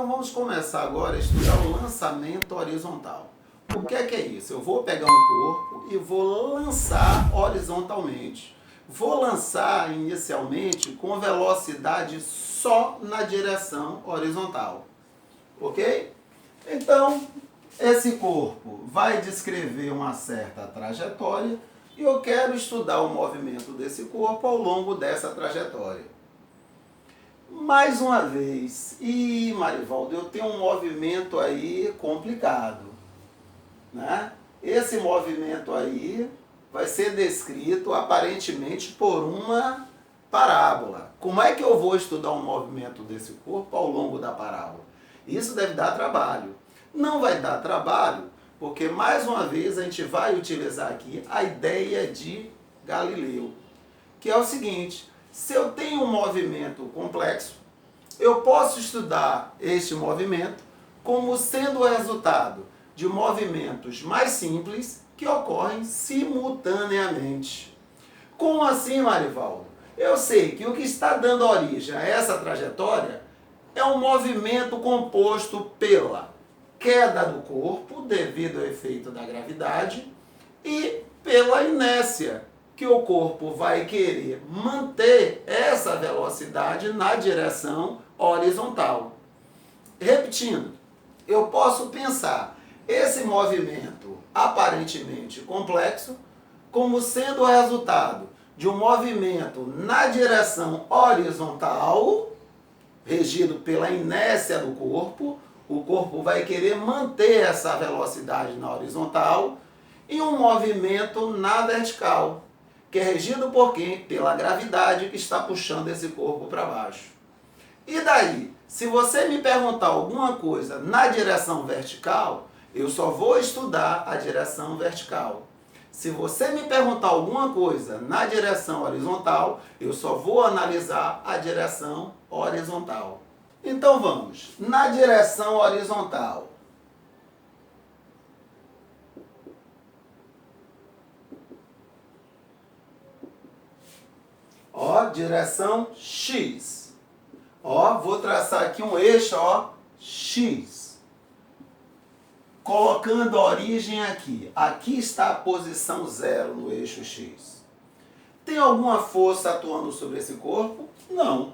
Então vamos começar agora a estudar o lançamento horizontal. O que é isso? Eu vou pegar um corpo e vou lançar horizontalmente. Vou lançar inicialmente com velocidade só na direção horizontal. Ok? Então, esse corpo vai descrever uma certa trajetória e eu quero estudar o movimento desse corpo ao longo dessa trajetória. Mais uma vez, Marivaldo, eu tenho um movimento aí complicado, né? Esse movimento aí vai ser descrito aparentemente por uma parábola. Como é que eu vou estudar o movimento desse corpo ao longo da parábola? Isso deve dar trabalho. Não vai dar trabalho porque, mais uma vez, a gente vai utilizar aqui a ideia de Galileu, que é o seguinte: se eu tenho um movimento complexo, eu posso estudar este movimento como sendo o resultado de movimentos mais simples que ocorrem simultaneamente. Como assim, Marivaldo? Eu sei que o que está dando origem a essa trajetória é um movimento composto pela queda do corpo devido ao efeito da gravidade e pela inércia, que o corpo vai querer manter essa velocidade na direção horizontal. Repetindo, eu posso pensar esse movimento aparentemente complexo como sendo o resultado de um movimento na direção horizontal, regido pela inércia do corpo. O corpo vai querer manter essa velocidade na horizontal, e um movimento na vertical, que é regido por quem? Pela gravidade que está puxando esse corpo para baixo. E daí, se você me perguntar alguma coisa na direção vertical, eu só vou estudar a direção vertical. Se você me perguntar alguma coisa na direção horizontal, eu só vou analisar a direção horizontal. Então vamos, na direção horizontal. Ó, direção X. Ó, vou traçar aqui um eixo, ó, X. Colocando a origem aqui. Aqui está a posição 0 no eixo X. Tem alguma força atuando sobre esse corpo? Não.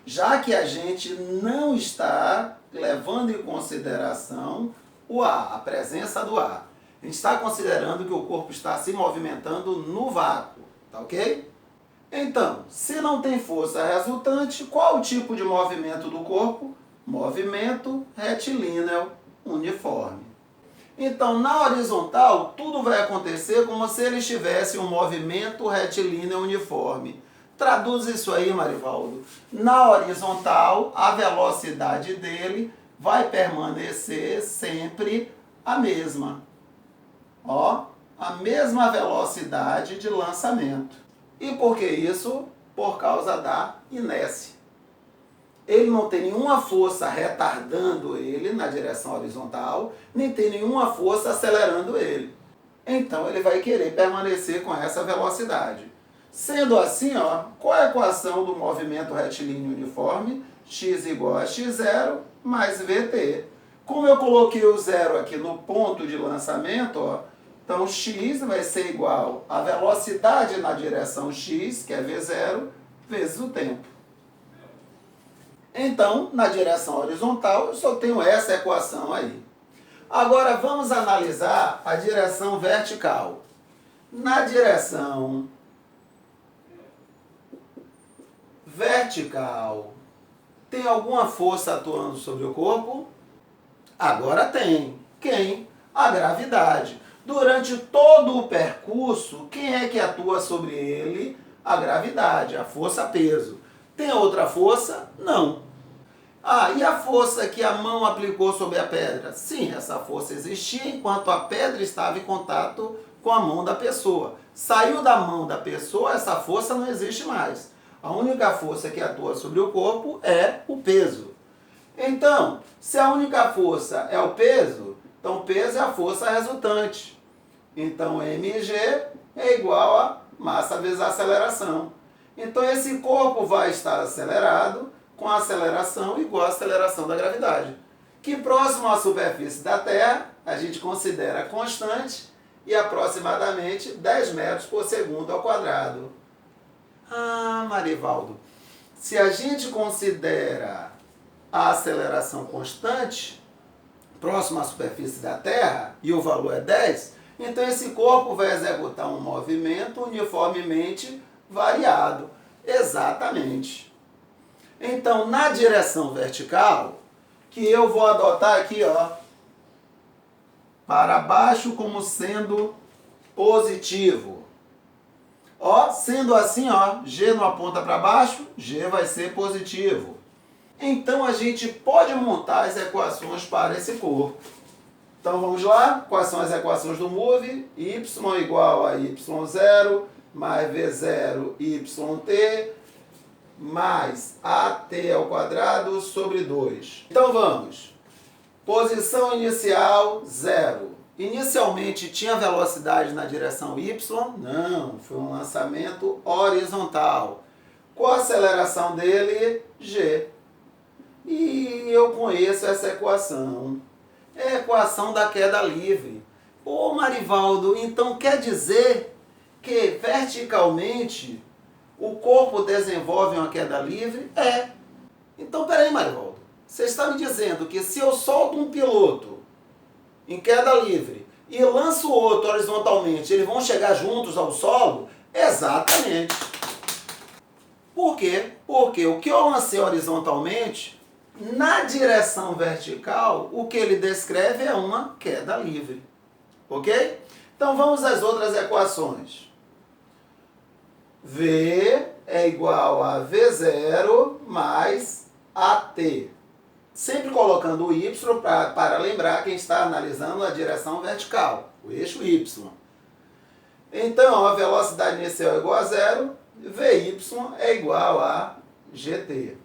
Já que a gente não está levando em consideração o ar, a presença do ar. A gente está considerando que o corpo está se movimentando no vácuo, tá ok? Então, se não tem força resultante, qual o tipo de movimento do corpo? Movimento retilíneo uniforme. Então, na horizontal, tudo vai acontecer como se ele tivesse um movimento retilíneo uniforme. Traduz isso aí, Marivaldo. Na horizontal, a velocidade dele vai permanecer sempre a mesma. Ó, a mesma velocidade de lançamento. E por que isso? Por causa da inércia. Ele não tem nenhuma força retardando ele na direção horizontal, nem tem nenhuma força acelerando ele. Então ele vai querer permanecer com essa velocidade. Sendo assim, ó, qual é a equação do movimento retilíneo uniforme? X igual a x0 mais vt. Como eu coloquei o zero aqui no ponto de lançamento, ó, então x vai ser igual à velocidade na direção x, que é v0, vezes o tempo. Então, na direção horizontal, eu só tenho essa equação aí. Agora vamos analisar a direção vertical. Na direção vertical, tem alguma força atuando sobre o corpo? Agora tem. Quem? A gravidade. Durante todo o percurso, quem é que atua sobre ele? A gravidade, a força-peso. Tem outra força? Não. Ah, e a força que a mão aplicou sobre a pedra? Sim, essa força existia enquanto a pedra estava em contato com a mão da pessoa. Saiu da mão da pessoa, essa força não existe mais. A única força que atua sobre o corpo é o peso. Então, se a única força é o peso, então o peso é a força resultante. Então, mg é igual a massa vezes a aceleração. Então, esse corpo vai estar acelerado com a aceleração igual à aceleração da gravidade, que próximo à superfície da Terra a gente considera constante e aproximadamente 10 metros por segundo ao quadrado. Ah, Marivaldo, se a gente considera a aceleração constante, próximo à superfície da Terra, e o valor é 10, então esse corpo vai executar um movimento uniformemente variado. Exatamente. Então, na direção vertical, que eu vou adotar aqui, ó, para baixo como sendo positivo. Ó, sendo assim, ó, G não aponta para baixo, G vai ser positivo. Então a gente pode montar as equações para esse corpo. Então vamos lá, quais são as equações do MOVE? Y igual a y0 mais v0 yt mais at ao quadrado sobre 2. Então vamos. Posição inicial, 0. Inicialmente tinha velocidade na direção y? Não, foi um lançamento horizontal. Qual a aceleração dele? G. E eu conheço essa equação. É a equação da queda livre. Ô Marivaldo, então quer dizer que verticalmente o corpo desenvolve uma queda livre? É. Então peraí, Marivaldo. Você está me dizendo que se eu solto um piloto em queda livre e lanço o outro horizontalmente, eles vão chegar juntos ao solo? Exatamente. Por quê? Porque o que eu lancei horizontalmente, na direção vertical, o que ele descreve é uma queda livre. Ok? Então vamos às outras equações. V é igual a V0 mais AT. Sempre colocando o Y para lembrar quem está analisando a direção vertical, o eixo Y. Então, a velocidade inicial é igual a zero, Vy é igual a GT.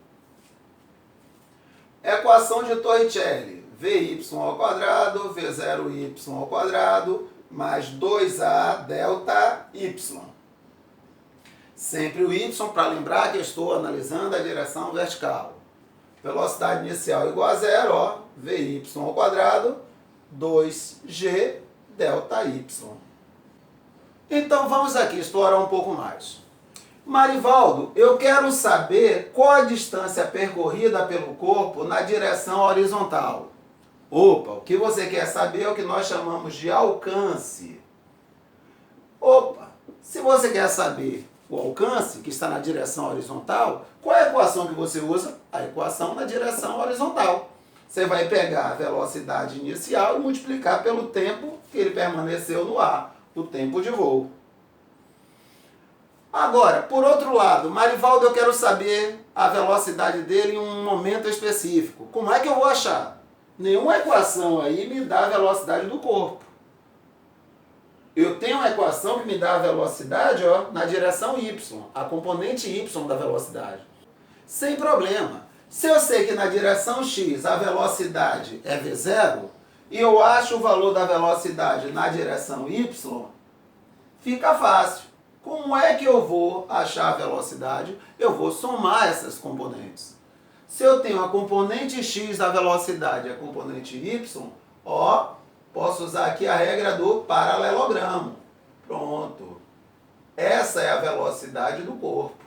Equação de Torricelli, Vy ao quadrado, V0y ao quadrado, mais 2A delta Y. Sempre o Y para lembrar que eu estou analisando a direção vertical. Velocidade inicial igual a zero, ó, Vy ao quadrado, 2G delta Y. Então vamos aqui explorar um pouco mais. Marivaldo, eu quero saber qual a distância percorrida pelo corpo na direção horizontal. Opa, o que você quer saber é o que nós chamamos de alcance. Opa, se você quer saber o alcance, que está na direção horizontal, qual é a equação que você usa? A equação na direção horizontal. Você vai pegar a velocidade inicial e multiplicar pelo tempo que ele permaneceu no ar, o tempo de voo. Agora, por outro lado, Marivaldo, eu quero saber a velocidade dele em um momento específico. Como é que eu vou achar? Nenhuma equação aí me dá a velocidade do corpo. Eu tenho uma equação que me dá a velocidade, ó, na direção y, a componente y da velocidade. Sem problema. Se eu sei que na direção x a velocidade é v0, e eu acho o valor da velocidade na direção y, fica fácil. Como é que eu vou achar a velocidade? Eu vou somar essas componentes. Se eu tenho a componente x da velocidade e a componente y, ó, posso usar aqui a regra do paralelogramo. Pronto. Essa é a velocidade do corpo.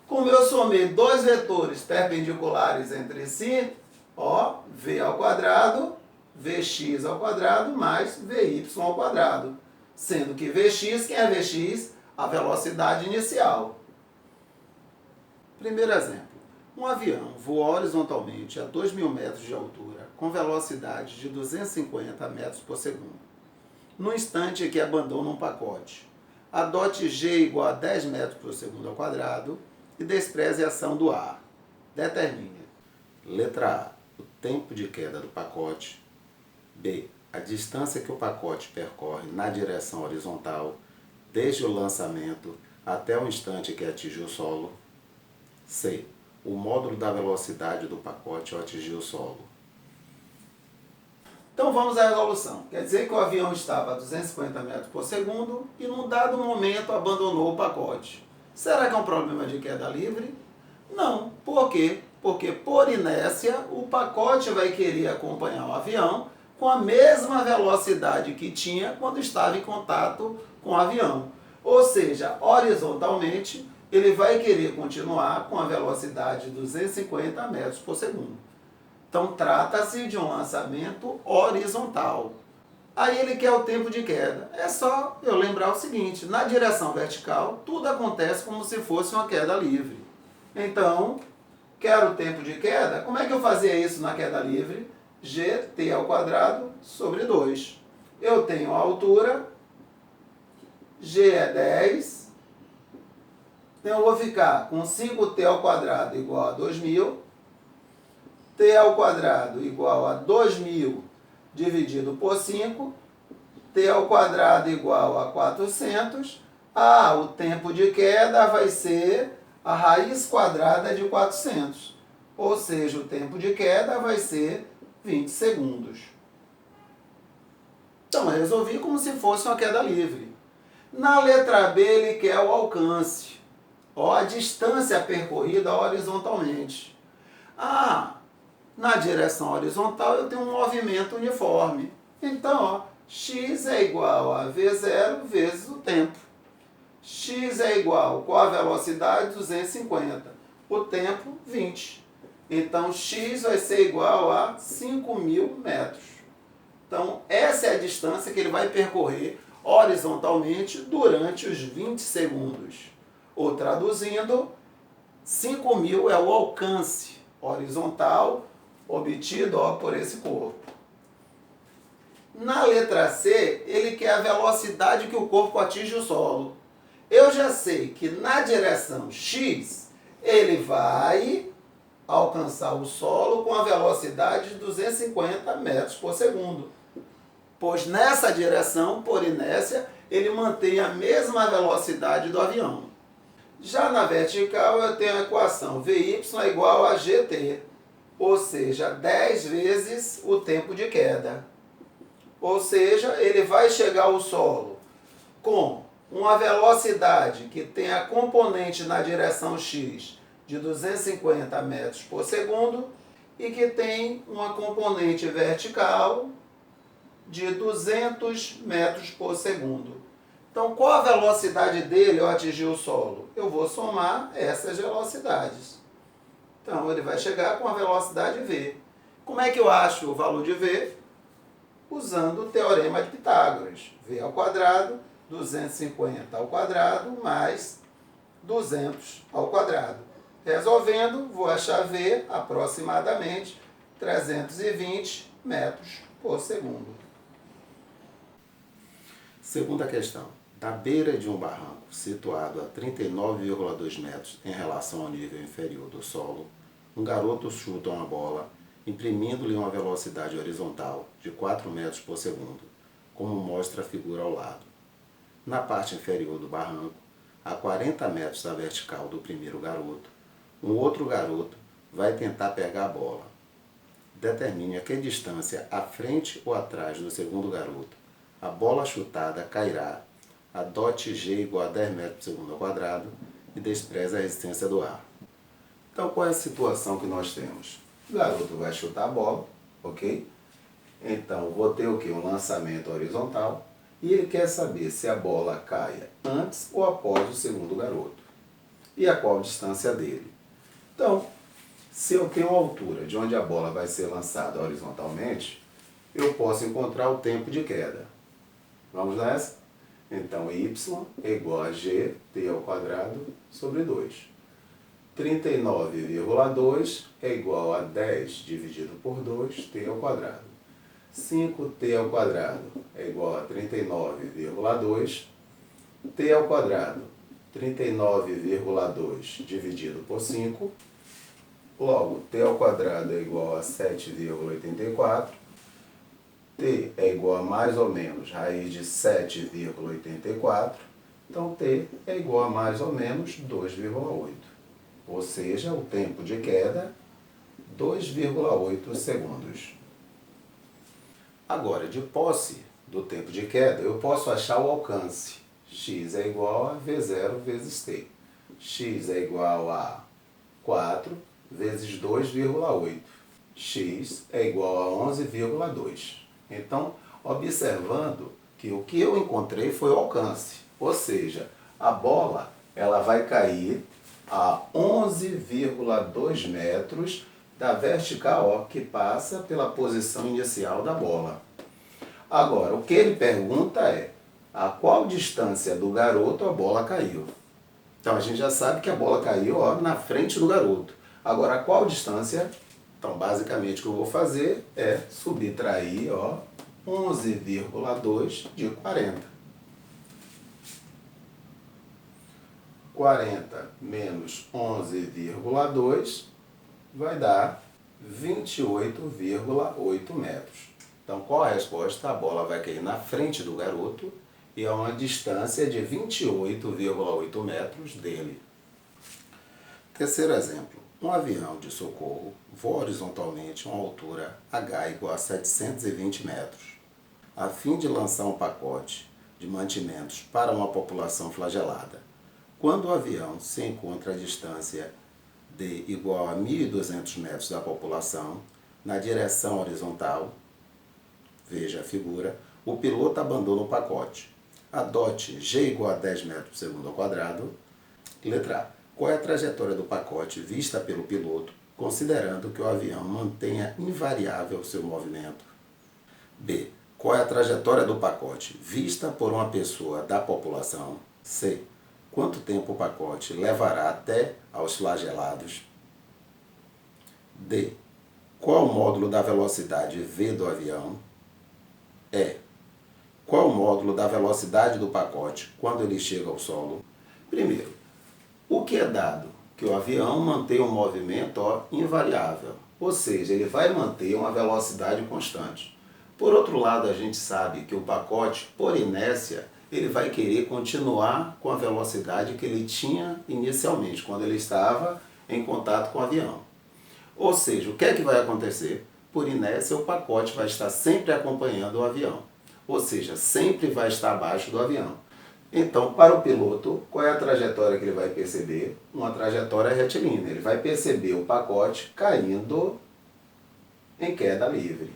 Como eu somei dois vetores perpendiculares entre si, ó, v ao quadrado, vx ao quadrado mais vy ao quadrado. Sendo que vx, quem é vx? A velocidade inicial. Primeiro exemplo. Um avião voa horizontalmente a 2.000 metros de altura com velocidade de 250 metros por segundo. No instante em que abandona um pacote, adote G igual a 10 metros por segundo ao quadrado e despreze a ação do ar. Determine. Letra A. O tempo de queda do pacote. B. A distância que o pacote percorre na direção horizontal desde o lançamento até o instante que atingiu o solo. C. O módulo da velocidade do pacote ao atingir o solo. Então vamos à resolução. Quer dizer que o avião estava a 250 metros por segundo e num dado momento abandonou o pacote. Será que é um problema de queda livre? Não. Por quê? Porque, por inércia, o pacote vai querer acompanhar o avião com a mesma velocidade que tinha quando estava em contato com o avião. Ou seja, horizontalmente, ele vai querer continuar com a velocidade de 250 metros por segundo. Então, trata-se de um lançamento horizontal. Aí ele quer o tempo de queda. É só eu lembrar o seguinte, na direção vertical, tudo acontece como se fosse uma queda livre. Então, quero o tempo de queda, como é que eu fazia isso na queda livre? Gt ao quadrado sobre 2. Eu tenho a altura, G é 10, então eu vou ficar com 5t ao quadrado igual a 2.000, t ao quadrado igual a 2.000 dividido por 5, t ao quadrado igual a 400. O tempo de queda vai ser a raiz quadrada de 400. Ou seja, o tempo de queda vai ser 20 segundos. Então, eu resolvi como se fosse uma queda livre. Na letra B, ele quer o alcance. A distância percorrida horizontalmente. Na direção horizontal eu tenho um movimento uniforme. Então, x é igual a v0 vezes o tempo. X é igual, qual a velocidade? 250. O tempo, 20. Então, x vai ser igual a 5.000 metros. Então, essa é a distância que ele vai percorrer horizontalmente durante os 20 segundos. Ou traduzindo, 5.000 é o alcance horizontal obtido por esse corpo. Na letra C, ele quer a velocidade que o corpo atinge o solo. Eu já sei que na direção x, ele vai alcançar o solo com a velocidade de 250 metros por segundo. Pois nessa direção, por inércia, ele mantém a mesma velocidade do avião. Já na vertical, eu tenho a equação Vy é igual a gt, ou seja, 10 vezes o tempo de queda. Ou seja, ele vai chegar ao solo com uma velocidade que tem a componente na direção x de 250 metros por segundo e que tem uma componente vertical de 200 metros por segundo. Então, qual a velocidade dele ao atingir o solo? Eu vou somar essas velocidades. Então, ele vai chegar com a velocidade v. Como é que eu acho o valor de v? Usando o teorema de Pitágoras. V ao quadrado, 250 ao quadrado, mais 200 ao quadrado. Resolvendo, vou achar v aproximadamente 320 metros por segundo. Segunda questão. Da beira de um barranco situado a 39,2 metros em relação ao nível inferior do solo, um garoto chuta uma bola, imprimindo-lhe uma velocidade horizontal de 4 metros por segundo, como mostra a figura ao lado. Na parte inferior do barranco, a 40 metros da vertical do primeiro garoto, um outro garoto vai tentar pegar a bola. Determine a que distância à frente ou atrás do segundo garoto a bola chutada cairá, adote g igual a 10 metros por segundo ao quadrado e despreze a resistência do ar. Então, qual é a situação que nós temos? O garoto vai chutar a bola, ok? Então, vou ter o quê? Um lançamento horizontal e ele quer saber se a bola caia antes ou após o segundo garoto. E a qual distância dele? Então, se eu tenho a altura de onde a bola vai ser lançada horizontalmente, eu posso encontrar o tempo de queda. Vamos nessa? Então, y é igual a gt ao quadrado sobre 2. 39,2 é igual a 10 dividido por 2t ao quadrado. 5t ao quadrado é igual a 39,2. t ao quadrado, 39,2 dividido por 5. Logo, t ao quadrado é igual a 7,84. T é igual a mais ou menos raiz de 7,84. Então, t é igual a mais ou menos 2,8. Ou seja, o tempo de queda, 2,8 segundos. Agora, de posse do tempo de queda, eu posso achar o alcance. X é igual a V0 vezes t. X é igual a 4 vezes 2,8. X é igual a 11,2. Então, observando que o que eu encontrei foi o alcance. Ou seja, a bola ela vai cair a 11,2 metros da vertical, ó, que passa pela posição inicial da bola. Agora, o que ele pergunta é a qual distância do garoto a bola caiu. Então, a gente já sabe que a bola caiu, ó, na frente do garoto. Agora, a qual distância? Então, basicamente, o que eu vou fazer é subtrair, ó, 11,2 de 40. 40 menos 11,2 vai dar 28,8 metros. Então, qual a resposta? A bola vai cair na frente do garoto e a uma distância de 28,8 metros dele. Terceiro exemplo. Um avião de socorro voa horizontalmente a uma altura h igual a 720 metros, a fim de lançar um pacote de mantimentos para uma população flagelada. Quando o avião se encontra a distância d igual a 1.200 metros da população, na direção horizontal, veja a figura, o piloto abandona o pacote. Adote g igual a 10 metros por segundo ao quadrado. Letra A. Qual é a trajetória do pacote vista pelo piloto, considerando que o avião mantenha invariável seu movimento? B. Qual é a trajetória do pacote vista por uma pessoa da população? C. Quanto tempo o pacote levará até aos flagelados? D. Qual o módulo da velocidade v do avião? E. Qual o módulo da velocidade do pacote quando ele chega ao solo? Primeiro, o que é dado? Que o avião mantém um movimento, ó, invariável, ou seja, ele vai manter uma velocidade constante. Por outro lado, a gente sabe que o pacote, por inércia, ele vai querer continuar com a velocidade que ele tinha inicialmente, quando ele estava em contato com o avião. Ou seja, o que é que vai acontecer? Por inércia, o pacote vai estar sempre acompanhando o avião, ou seja, sempre vai estar abaixo do avião. Então, para o piloto, qual é a trajetória que ele vai perceber? Uma trajetória retilínea. Ele vai perceber o pacote caindo em queda livre.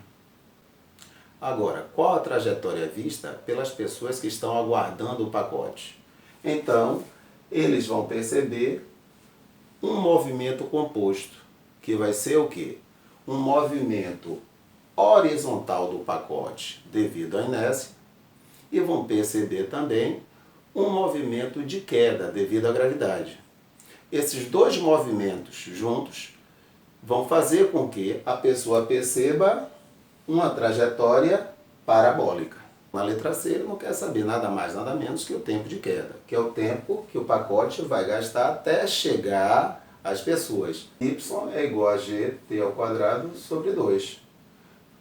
Agora, qual a trajetória vista pelas pessoas que estão aguardando o pacote? Então, eles vão perceber um movimento composto, que vai ser o quê? Um movimento horizontal do pacote devido à inércia, e vão perceber também um movimento de queda devido à gravidade. Esses dois movimentos juntos vão fazer com que a pessoa perceba uma trajetória parabólica. Na letra C, ele não quer saber nada mais, nada menos que o tempo de queda, que é o tempo que o pacote vai gastar até chegar às pessoas. Y é igual a gt ao quadrado sobre 2.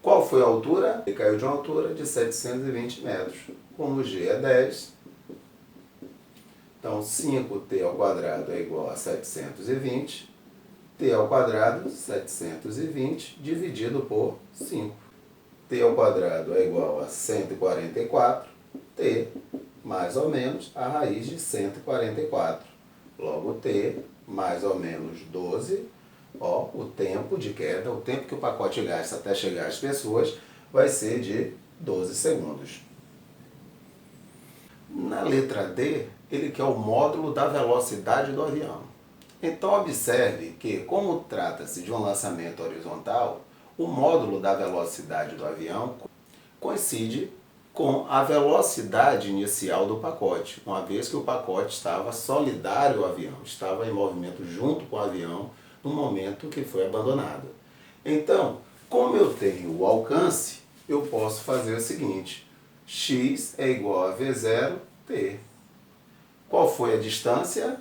Qual foi a altura? Ele caiu de uma altura de 720 metros. Como g é 10, então 5t ao quadrado é igual a 720. T ao quadrado, 720, dividido por 5. T ao quadrado é igual a 144. T, mais ou menos, a raiz de 144. Logo, T, mais ou menos 12. Ó, o tempo de queda, o tempo que o pacote gasta até chegar às pessoas, vai ser de 12 segundos. Na letra D, ele quer o módulo da velocidade do avião. Então, observe que, como trata-se de um lançamento horizontal, o módulo da velocidade do avião coincide com a velocidade inicial do pacote, uma vez que o pacote estava solidário ao avião, estava em movimento junto com o avião no momento que foi abandonado. Então, como eu tenho o alcance, eu posso fazer o seguinte: x é igual a v0t. Qual foi a distância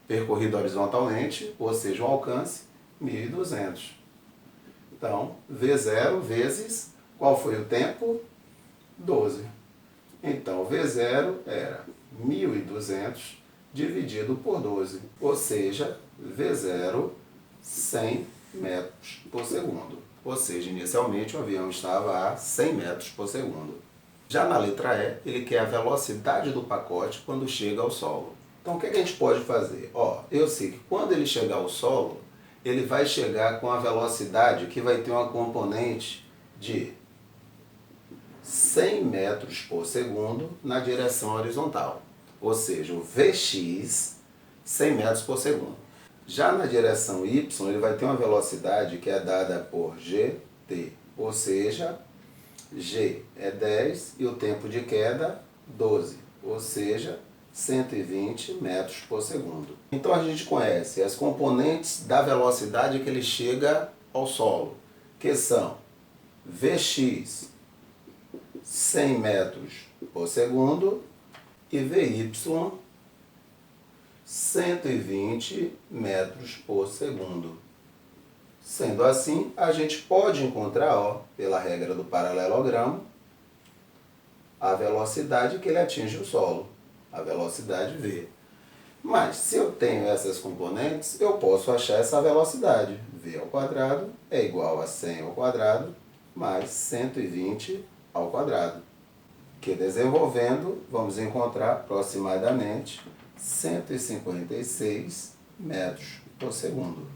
percorrida horizontalmente, ou seja, o alcance? 1.200. Então, v0 vezes, qual foi o tempo? 12. Então, v0 era 1.200 dividido por 12, ou seja, v0, 100 metros por segundo. Ou seja, inicialmente o avião estava a 100 metros por segundo. Já na letra E, ele quer a velocidade do pacote quando chega ao solo. Então, o que a gente pode fazer? Ó, eu sei que quando ele chegar ao solo, ele vai chegar com a velocidade que vai ter uma componente de 100 metros por segundo na direção horizontal. Ou seja, o Vx, 100 metros por segundo. Já na direção y, ele vai ter uma velocidade que é dada por gt, ou seja, g é 10 e o tempo de queda 12, ou seja, 120 metros por segundo. Então a gente conhece as componentes da velocidade que ele chega ao solo, que são Vx, 100 metros por segundo, e Vy, 120 metros por segundo. Sendo assim, a gente pode encontrar, pela regra do paralelogramo, a velocidade que ele atinge o solo, a velocidade v. Mas, se eu tenho essas componentes, eu posso achar essa velocidade. V ao quadrado é igual a 100 ao quadrado mais 120 ao quadrado. Que desenvolvendo, vamos encontrar aproximadamente 156 metros por segundo.